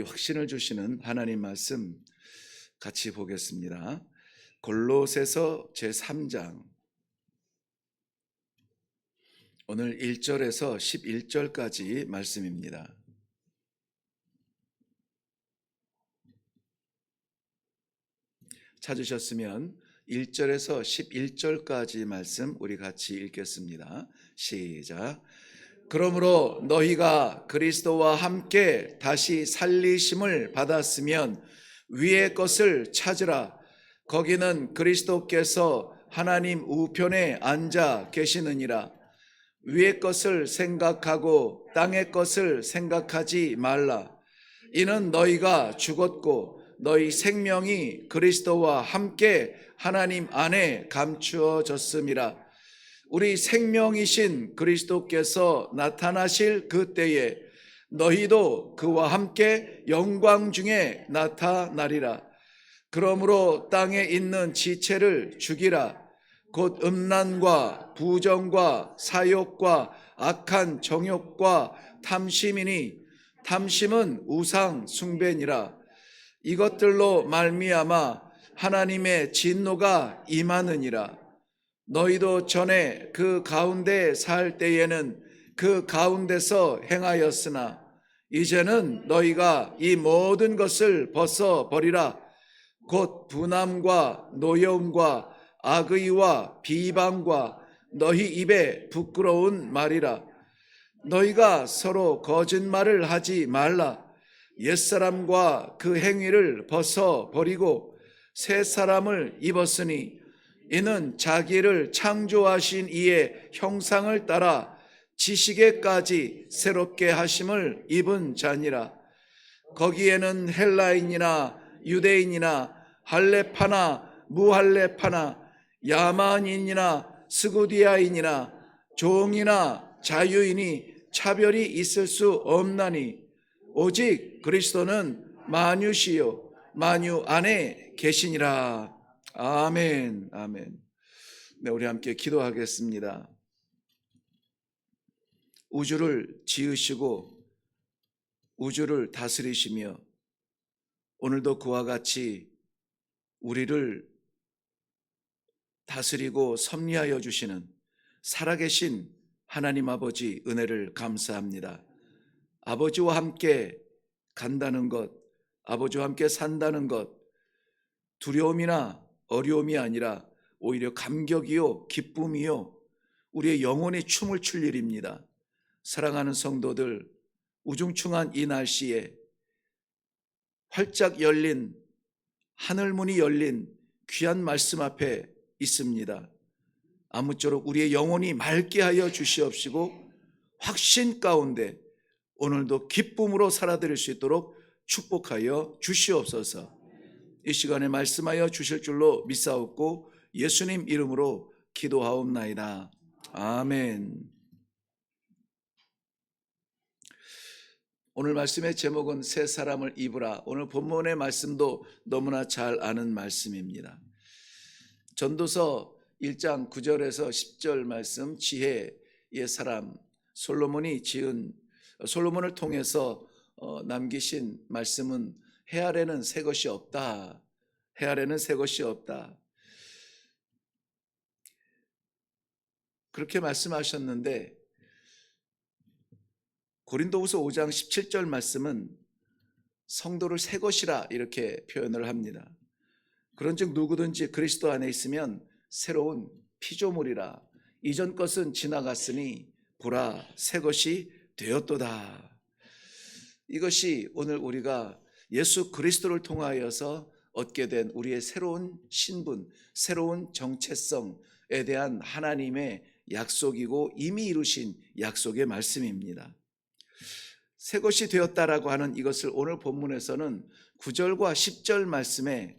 확신을 주시는 하나님 말씀 같이 보겠습니다. 골로새서 제3장 오늘 1절에서 11절까지 말씀입니다. 찾으셨으면 1절에서 11절까지 말씀 우리 같이 읽겠습니다. 시작. 그러므로 너희가 그리스도와 함께 다시 살리심을 받았으면 위의 것을 찾으라. 거기는 그리스도께서 하나님 우편에 앉아 계시느니라. 위의 것을 생각하고 땅의 것을 생각하지 말라. 이는 너희가 죽었고 너희 생명이 그리스도와 함께 하나님 안에 감추어졌음이라. 우리 생명이신 그리스도께서 나타나실 그때에 너희도 그와 함께 영광 중에 나타나리라. 그러므로 땅에 있는 지체를 죽이라. 곧 음란과 부정과 사욕과 악한 정욕과 탐심이니 탐심은 우상 숭배니라. 이것들로 말미암아 하나님의 진노가 임하느니라. 너희도 전에 그 가운데 살 때에는 그 가운데서 행하였으나 이제는 너희가 이 모든 것을 벗어 버리라. 곧 분함과 노여움과 악의와 비방과 너희 입에 부끄러운 말이라. 너희가 서로 거짓말을 하지 말라. 옛사람과 그 행위를 벗어 버리고 새 사람을 입었으니 이는 자기를 창조하신 이의 형상을 따라 지식에까지 새롭게 하심을 입은 자니라. 거기에는 헬라인이나 유대인이나 할레파나 무할레파나 야만인이나 스구디아인이나 종이나 자유인이 차별이 있을 수 없나니 오직 그리스도는 만유시요 만유 안에 계시니라. 아멘. 아멘. 네, 우리 함께 기도하겠습니다. 우주를 지으시고 우주를 다스리시며 오늘도 그와 같이 우리를 다스리고 섭리하여 주시는 살아계신 하나님 아버지 은혜를 감사합니다. 아버지와 함께 간다는 것, 아버지와 함께 산다는 것, 두려움이나 어려움이 아니라 오히려 감격이요 기쁨이요 우리의 영혼이 춤을 출 일입니다. 사랑하는 성도들, 우중충한 이 날씨에 활짝 열린 하늘문이 열린 귀한 말씀 앞에 있습니다. 아무쪼록 우리의 영혼이 맑게 하여 주시옵시고 확신 가운데 오늘도 기쁨으로 살아드릴 수 있도록 축복하여 주시옵소서. 이 시간에 말씀하여 주실 줄로 믿사옵고 예수님 이름으로 기도하옵나이다. 아멘. 오늘 말씀의 제목은 새 사람을 입으라. 오늘 본문의 말씀도 너무나 잘 아는 말씀입니다. 전도서 1장 9절에서 10절 말씀, 지혜의 사람 솔로몬을 통해서 남기신 말씀은 해 아래는 새 것이 없다. 해 아래는 새 것이 없다. 그렇게 말씀하셨는데 고린도후서 5장 17절 말씀은 성도를 새 것이라 이렇게 표현을 합니다. 그런즉 누구든지 그리스도 안에 있으면 새로운 피조물이라. 이전 것은 지나갔으니 보라 새 것이 되었도다. 이것이 오늘 우리가 예수 그리스도를 통하여서 얻게 된 우리의 새로운 신분, 새로운 정체성에 대한 하나님의 약속이고 이미 이루신 약속의 말씀입니다. 새 것이 되었다라고 하는 이것을 오늘 본문에서는 9절과 10절 말씀에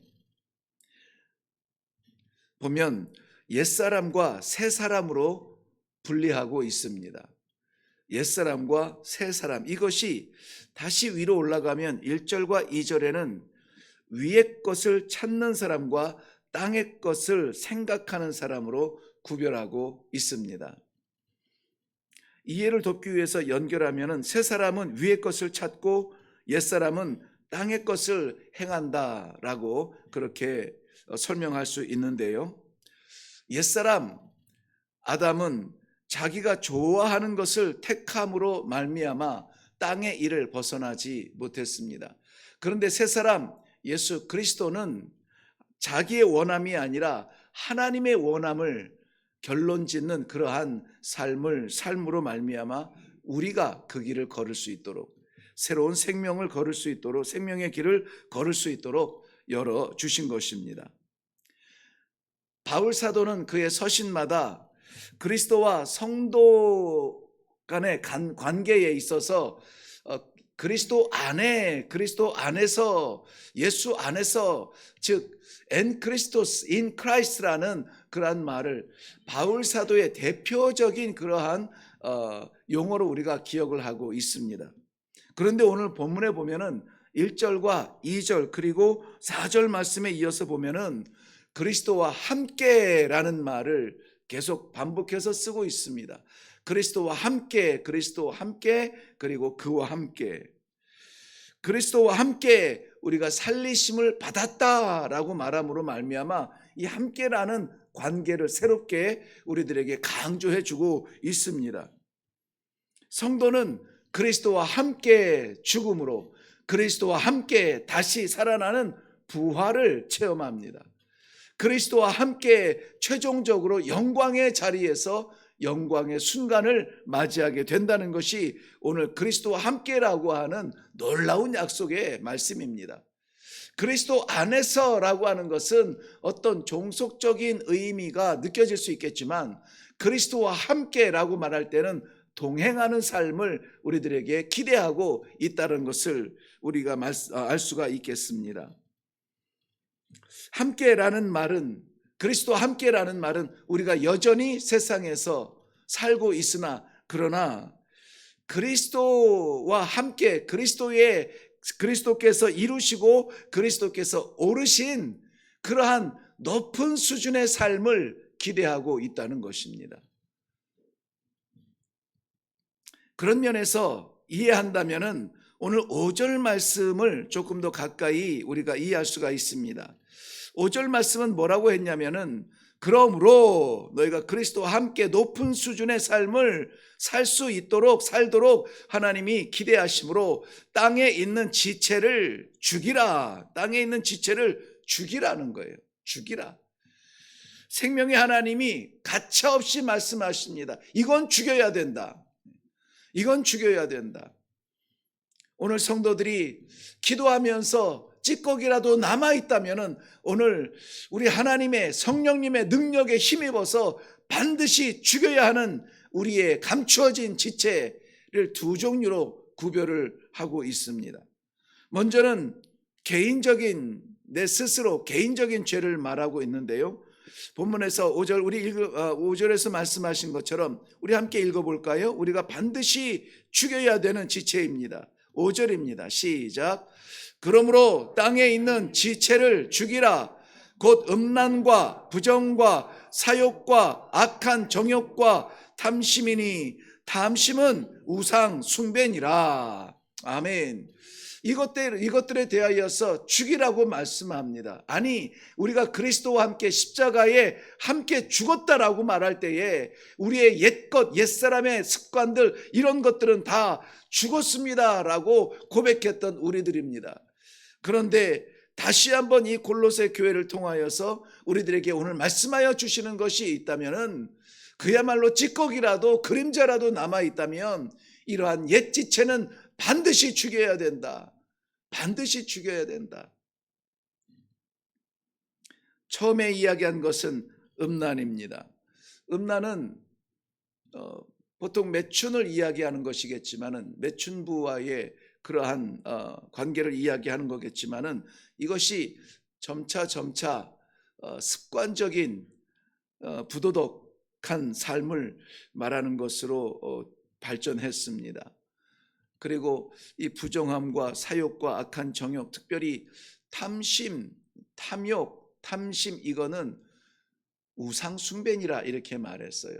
보면 옛사람과 새사람으로 분리하고 있습니다. 옛사람과 새사람, 이것이 다시 위로 올라가면 1절과 2절에는 위의 것을 찾는 사람과 땅의 것을 생각하는 사람으로 구별하고 있습니다. 이해를 돕기 위해서 연결하면 새 사람은 위의 것을 찾고 옛사람은 땅의 것을 행한다라고 그렇게 설명할 수 있는데요. 옛사람 아담은 자기가 좋아하는 것을 택함으로 말미암아 땅의 일을 벗어나지 못했습니다. 그런데 새사람 예수 그리스도는 자기의 원함이 아니라 하나님의 원함을 결론짓는 그러한 삶으로 말미암아 우리가 그 길을 걸을 수 있도록, 새로운 생명을 걸을 수 있도록, 생명의 길을 걸을 수 있도록 열어주신 것입니다. 바울 사도는 그의 서신마다 그리스도와 성도 간의 관계에 있어서 그리스도 안에서, 예수 안에서, 즉 엔 크리스토스, 인 크라이스트라는 그러한 말을 바울 사도의 대표적인 그러한 용어로 우리가 기억을 하고 있습니다. 그런데 오늘 본문에 보면은 1절과 2절 그리고 4절 말씀에 이어서 보면은 그리스도와 함께라는 말을 계속 반복해서 쓰고 있습니다. 그리스도와 함께, 그리고 그와 함께. 그리스도와 함께 우리가 살리심을 받았다라고 말함으로 말미암아 이 함께라는 관계를 새롭게 우리들에게 강조해 주고 있습니다. 성도는 그리스도와 함께 죽음으로, 그리스도와 함께 다시 살아나는 부활을 체험합니다. 그리스도와 함께 최종적으로 영광의 자리에서 영광의 순간을 맞이하게 된다는 것이 오늘 그리스도와 함께라고 하는 놀라운 약속의 말씀입니다. 그리스도 안에서라고 하는 것은 어떤 종속적인 의미가 느껴질 수 있겠지만 그리스도와 함께라고 말할 때는 동행하는 삶을 우리들에게 기대하고 있다는 것을 우리가 알 수가 있겠습니다. 함께라는 말은, 그리스도와 함께라는 말은 우리가 여전히 세상에서 살고 있으나 그러나 그리스도와 함께 그리스도께서 이루시고 그리스도께서 오르신 그러한 높은 수준의 삶을 기대하고 있다는 것입니다. 그런 면에서 이해한다면은 오늘 5절 말씀을 조금 더 가까이 우리가 이해할 수가 있습니다. 5절 말씀은 뭐라고 했냐면은 그러므로 너희가 그리스도와 함께 높은 수준의 삶을 살도록 하나님이 기대하심으로 땅에 있는 지체를 죽이라. 땅에 있는 지체를 죽이라는 거예요. 죽이라. 생명의 하나님이 가차없이 말씀하십니다. 이건 죽여야 된다. 이건 죽여야 된다. 오늘 성도들이 기도하면서 찌꺼기라도 남아있다면 오늘 우리 하나님의 성령님의 능력에 힘입어서 반드시 죽여야 하는 우리의 감추어진 지체를 두 종류로 구별을 하고 있습니다. 먼저는 내 스스로 개인적인 죄를 말하고 있는데요. 본문에서 5절에서 말씀하신 것처럼 우리 함께 읽어볼까요? 우리가 반드시 죽여야 되는 지체입니다. 5절입니다. 시작. 그러므로 땅에 있는 지체를 죽이라. 곧 음란과 부정과 사욕과 악한 정욕과 탐심이니 탐심은 우상 숭배니라. 아멘. 이것들에 대하여서 죽이라고 말씀합니다. 아니, 우리가 그리스도와 함께 십자가에 함께 죽었다라고 말할 때에 우리의 옛사람의 습관들 이런 것들은 다 죽었습니다라고 고백했던 우리들입니다. 그런데 다시 한번 이 골로새 교회를 통하여서 우리들에게 오늘 말씀하여 주시는 것이 있다면은 그야말로 찌꺼기라도 그림자라도 남아있다면 이러한 옛 지체는 반드시 죽여야 된다. 반드시 죽여야 된다. 처음에 이야기한 것은 음란입니다. 음란은 보통 매춘을 이야기하는 것이겠지만은 매춘부와의 그러한 관계를 이야기하는 거겠지만은 이것이 점차 습관적인 부도덕한 삶을 말하는 것으로 발전했습니다. 그리고 이 부정함과 사욕과 악한 정욕, 특별히 탐심, 탐욕, 탐심 이거는 우상 숭배니라 이렇게 말했어요.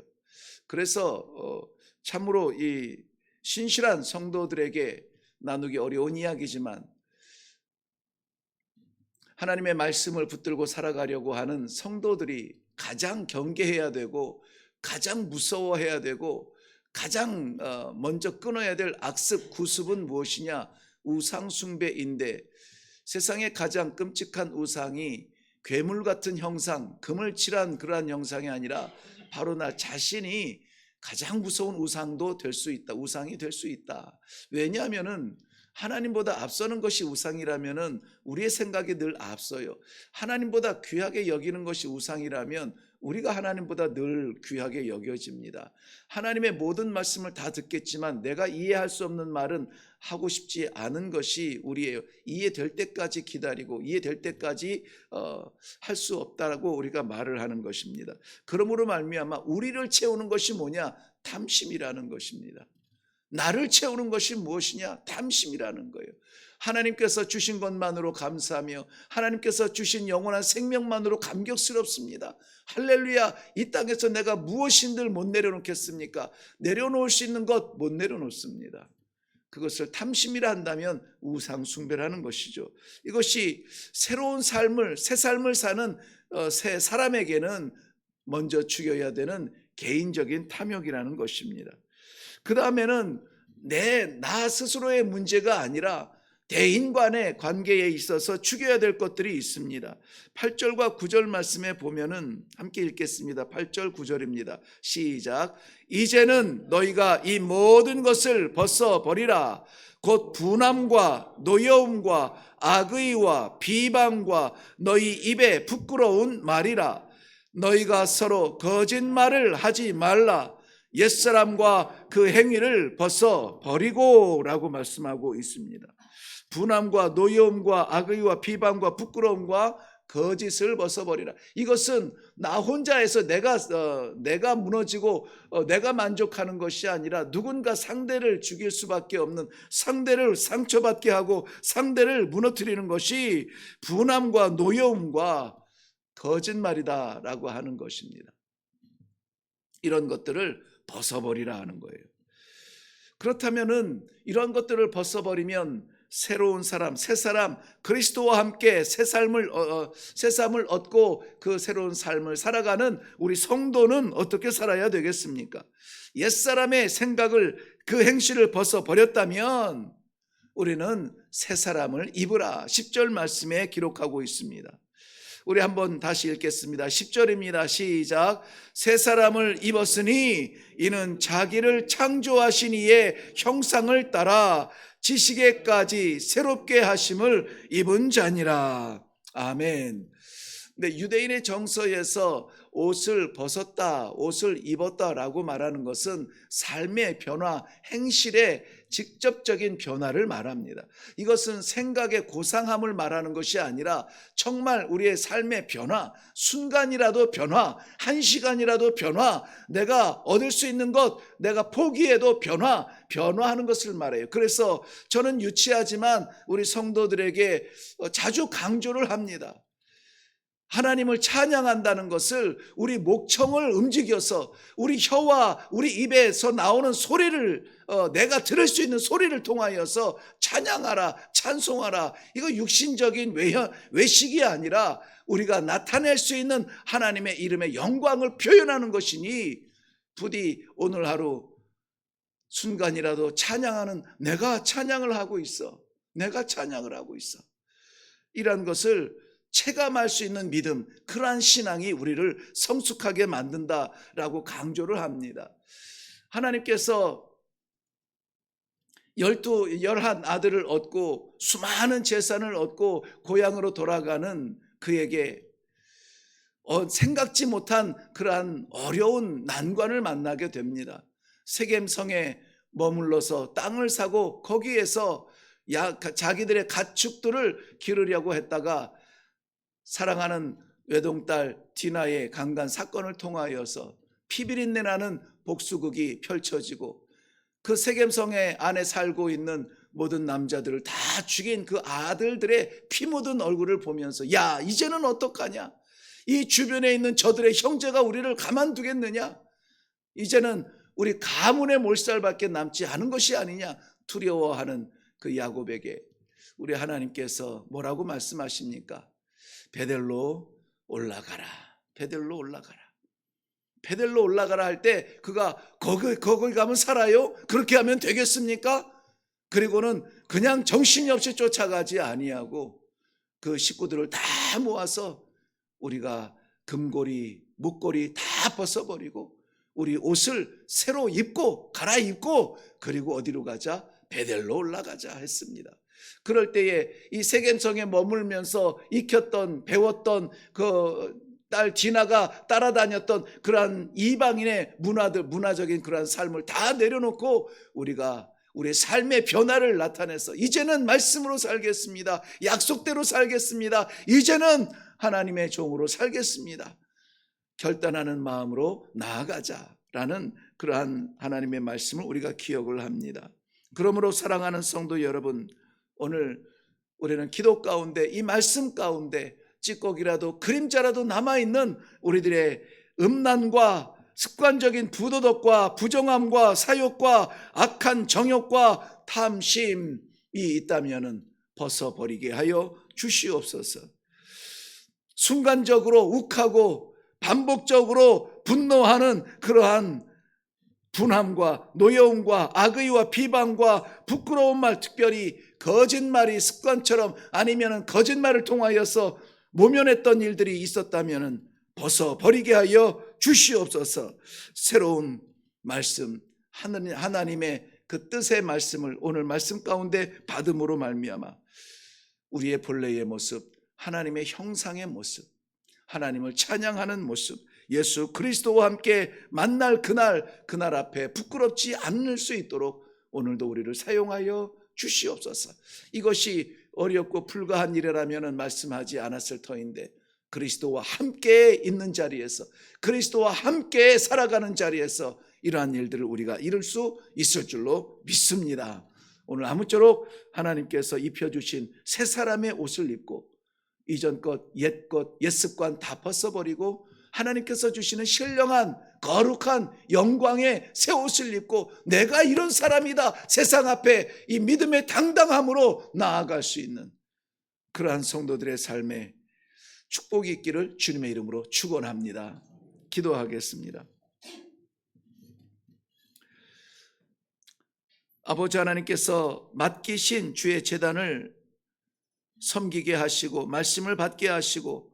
그래서 참으로 이 신실한 성도들에게 나누기 어려운 이야기지만 하나님의 말씀을 붙들고 살아가려고 하는 성도들이 가장 경계해야 되고 가장 무서워해야 되고 가장 먼저 끊어야 될 악습, 구습은 무엇이냐? 우상 숭배인데, 세상에 가장 끔찍한 우상이 괴물 같은 형상, 금을 칠한 그러한 형상이 아니라 바로 나 자신이 가장 무서운 우상도 될 수 있다. 우상이 될 수 있다. 왜냐하면은 하나님보다 앞서는 것이 우상이라면은 우리의 생각이 늘 앞서요. 하나님보다 귀하게 여기는 것이 우상이라면 우리가 하나님보다 늘 귀하게 여겨집니다. 하나님의 모든 말씀을 다 듣겠지만 내가 이해할 수 없는 말은 하고 싶지 않은 것이 우리예요. 이해될 때까지 기다리고 이해될 때까지 할 수 없다라고 우리가 말을 하는 것입니다. 그러므로 말미암아 우리를 채우는 것이 뭐냐? 탐심이라는 것입니다. 나를 채우는 것이 무엇이냐? 탐심이라는 거예요. 하나님께서 주신 것만으로 감사하며 하나님께서 주신 영원한 생명만으로 감격스럽습니다. 할렐루야. 이 땅에서 내가 무엇인들 못 내려놓겠습니까? 내려놓을 수 있는 것 못 내려놓습니다. 그것을 탐심이라 한다면 우상 숭배라는 것이죠. 이것이 새로운 삶을, 새 삶을 사는 새 사람에게는 먼저 죽여야 되는 개인적인 탐욕이라는 것입니다. 그 다음에는 나 스스로의 문제가 아니라 대인 간의 관계에 있어서 죽여야 될 것들이 있습니다. 8절과 9절 말씀에 보면은 함께 읽겠습니다. 8절 9절입니다. 시작. 이제는 너희가 이 모든 것을 벗어버리라. 곧 분함과 노여움과 악의와 비방과 너희 입에 부끄러운 말이라. 너희가 서로 거짓말을 하지 말라. 옛사람과 그 행위를 벗어버리고 라고 말씀하고 있습니다. 분함과 노여움과 악의와 비방과 부끄러움과 거짓을 벗어버리라. 이것은 나 혼자에서 내가 무너지고 내가 만족하는 것이 아니라 누군가 상대를 죽일 수밖에 없는, 상대를 상처받게 하고 상대를 무너뜨리는 것이 분함과 노여움과 거짓말이다라고 하는 것입니다. 이런 것들을 벗어버리라 하는 거예요. 그렇다면은 이런 것들을 벗어버리면 새로운 사람, 새 사람, 그리스도와 함께 새 삶을 얻고 그 새로운 삶을 살아가는 우리 성도는 어떻게 살아야 되겠습니까? 옛사람의 생각을, 그 행실을 벗어버렸다면 우리는 새 사람을 입으라. 10절 말씀에 기록하고 있습니다. 우리 한번 다시 읽겠습니다. 10절입니다. 시작. 새 사람을 입었으니 이는 자기를 창조하신 이의 형상을 따라 지식에까지 새롭게 하심을 입은 자니라. 아멘. 근데 유대인의 정서에서 옷을 벗었다, 옷을 입었다라고 말하는 것은 삶의 변화, 행실의 직접적인 변화를 말합니다. 이것은 생각의 고상함을 말하는 것이 아니라 정말 우리의 삶의 변화, 순간이라도 변화, 한 시간이라도 변화, 내가 얻을 수 있는 것, 내가 포기해도 변화하는 것을 말해요. 그래서 저는 유치하지만 우리 성도들에게 자주 강조를 합니다. 하나님을 찬양한다는 것을 우리 목청을 움직여서 우리 혀와 우리 입에서 나오는 소리를 내가 들을 수 있는 소리를 통하여서 찬양하라, 찬송하라. 이거 육신적인 외식이 아니라 우리가 나타낼 수 있는 하나님의 이름의 영광을 표현하는 것이니 부디 오늘 하루 순간이라도 찬양하는, 내가 찬양을 하고 있어, 내가 찬양을 하고 있어, 이런 것을 체감할 수 있는 믿음, 그러한 신앙이 우리를 성숙하게 만든다라고 강조를 합니다. 하나님께서 11 아들을 얻고 수많은 재산을 얻고 고향으로 돌아가는 그에게 생각지 못한 그러한 어려운 난관을 만나게 됩니다. 세겜성에 머물러서 땅을 사고 거기에서 자기들의 가축들을 기르려고 했다가 사랑하는 외동딸 디나의 강간 사건을 통하여서 피비린내 나는 복수극이 펼쳐지고 그 세겜성에 안에 살고 있는 모든 남자들을 다 죽인 그 아들들의 피 묻은 얼굴을 보면서 야, 이제는 어떡하냐? 이 주변에 있는 저들의 형제가 우리를 가만두겠느냐? 이제는 우리 가문의 몰살밖에 남지 않은 것이 아니냐? 두려워하는 그 야곱에게 우리 하나님께서 뭐라고 말씀하십니까? 베델로 올라가라. 베델로 올라가라. 베델로 올라가라 할 때 그가 거기 가면 살아요? 그렇게 하면 되겠습니까? 그리고는 그냥 정신이 없이 쫓아가지 아니하고 그 식구들을 다 모아서 우리가 금고리, 목걸이 다 벗어버리고 우리 옷을 새로 입고 갈아입고 그리고 어디로 가자? 베델로 올라가자 했습니다. 그럴 때에 이 세겜성에 머물면서 익혔던 배웠던 그 딸 디나가 따라다녔던 그러한 이방인의 문화적인 그러한 삶을 다 내려놓고 우리가 우리의 삶의 변화를 나타내서 이제는 말씀으로 살겠습니다. 약속대로 살겠습니다. 이제는 하나님의 종으로 살겠습니다. 결단하는 마음으로 나아가자라는 그러한 하나님의 말씀을 우리가 기억을 합니다. 그러므로 사랑하는 성도 여러분, 오늘 우리는 기도 가운데 이 말씀 가운데 찌꺼기라도 그림자라도 남아있는 우리들의 음란과 습관적인 부도덕과 부정함과 사욕과 악한 정욕과 탐심이 있다면 벗어버리게 하여 주시옵소서. 순간적으로 욱하고 반복적으로 분노하는 그러한 분함과 노여움과 악의와 비방과 부끄러운 말, 특별히 거짓말이 습관처럼 아니면 거짓말을 통하여서 모면했던 일들이 있었다면 벗어버리게 하여 주시옵소서. 새로운 말씀, 하나님의 그 뜻의 말씀을 오늘 말씀 가운데 받음으로 말미암아 우리의 본래의 모습, 하나님의 형상의 모습, 하나님을 찬양하는 모습, 예수 그리스도와 함께 만날 그날 앞에 부끄럽지 않을 수 있도록 오늘도 우리를 사용하여 주시옵소서. 이것이 어렵고 불가한 일이라면 말씀하지 않았을 터인데 그리스도와 함께 있는 자리에서, 그리스도와 함께 살아가는 자리에서 이러한 일들을 우리가 이룰 수 있을 줄로 믿습니다. 오늘 아무쪼록 하나님께서 입혀주신 새 사람의 옷을 입고 이전 것, 옛 것, 옛 습관 다 벗어버리고 하나님께서 주시는 신령한 거룩한 영광의 새 옷을 입고 내가 이런 사람이다, 세상 앞에 이 믿음의 당당함으로 나아갈 수 있는 그러한 성도들의 삶에 축복이 있기를 주님의 이름으로 축원합니다. 기도하겠습니다. 아버지 하나님께서 맡기신 주의 제단을 섬기게 하시고 말씀을 받게 하시고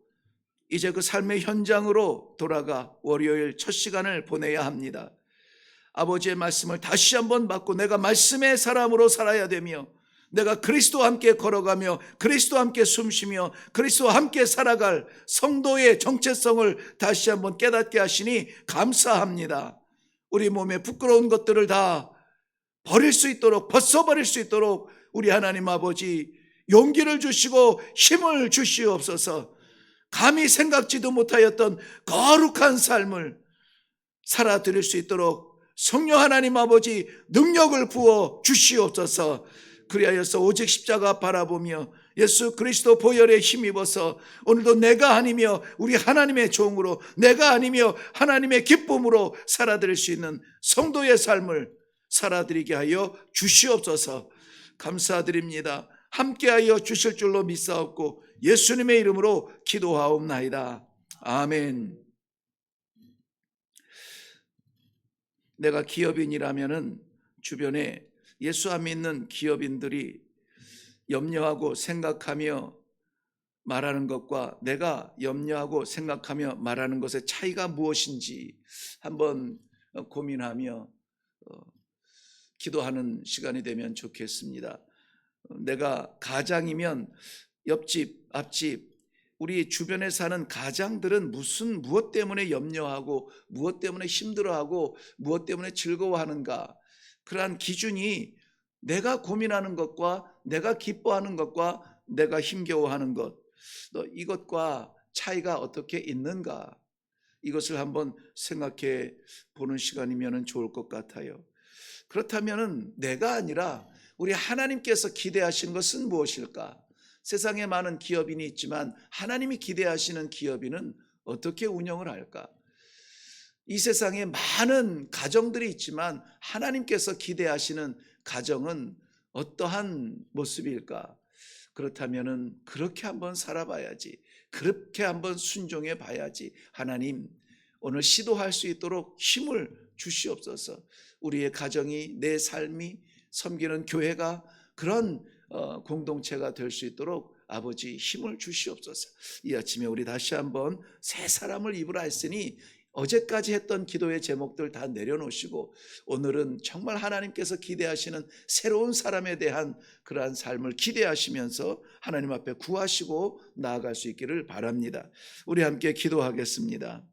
이제 그 삶의 현장으로 돌아가 월요일 첫 시간을 보내야 합니다. 아버지의 말씀을 다시 한번 받고 내가 말씀의 사람으로 살아야 되며 내가 그리스도와 함께 걸어가며 그리스도와 함께 숨쉬며 그리스도와 함께 살아갈 성도의 정체성을 다시 한번 깨닫게 하시니 감사합니다. 우리 몸에 부끄러운 것들을 다 버릴 수 있도록, 벗어버릴 수 있도록 우리 하나님 아버지 용기를 주시고 힘을 주시옵소서. 감히 생각지도 못하였던 거룩한 삶을 살아드릴 수 있도록 성령 하나님 아버지 능력을 부어 주시옵소서. 그리하여서 오직 십자가 바라보며 예수 그리스도 보혈에 힘입어서 오늘도 내가 아니며 우리 하나님의 종으로, 내가 아니며 하나님의 기쁨으로 살아드릴 수 있는 성도의 삶을 살아드리게 하여 주시옵소서. 감사드립니다. 함께하여 주실 줄로 믿사옵고 예수님의 이름으로 기도하옵나이다. 아멘. 내가 기업인이라면은 주변에 예수 안 믿는 기업인들이 염려하고 생각하며 말하는 것과 내가 염려하고 생각하며 말하는 것의 차이가 무엇인지 한번 고민하며 기도하는 시간이 되면 좋겠습니다. 내가 가장이면 옆집, 앞집, 우리 주변에 사는 가장들은 무엇 때문에 염려하고 무엇 때문에 힘들어하고 무엇 때문에 즐거워하는가, 그러한 기준이 내가 고민하는 것과 내가 기뻐하는 것과 내가 힘겨워하는 것, 이것과 차이가 어떻게 있는가, 이것을 한번 생각해 보는 시간이면 좋을 것 같아요. 그렇다면 내가 아니라 우리 하나님께서 기대하시는 것은 무엇일까? 세상에 많은 기업인이 있지만 하나님이 기대하시는 기업인은 어떻게 운영을 할까? 이 세상에 많은 가정들이 있지만 하나님께서 기대하시는 가정은 어떠한 모습일까? 그렇다면은 그렇게 한번 살아봐야지. 그렇게 한번 순종해 봐야지. 하나님, 오늘 시도할 수 있도록 힘을 주시옵소서. 우리의 가정이, 내 삶이, 섬기는 교회가 그런 공동체가 될 수 있도록 아버지 힘을 주시옵소서. 이 아침에 우리 다시 한번 새 사람을 입으라 했으니 어제까지 했던 기도의 제목들 다 내려놓으시고 오늘은 정말 하나님께서 기대하시는 새로운 사람에 대한 그러한 삶을 기대하시면서 하나님 앞에 구하시고 나아갈 수 있기를 바랍니다. 우리 함께 기도하겠습니다.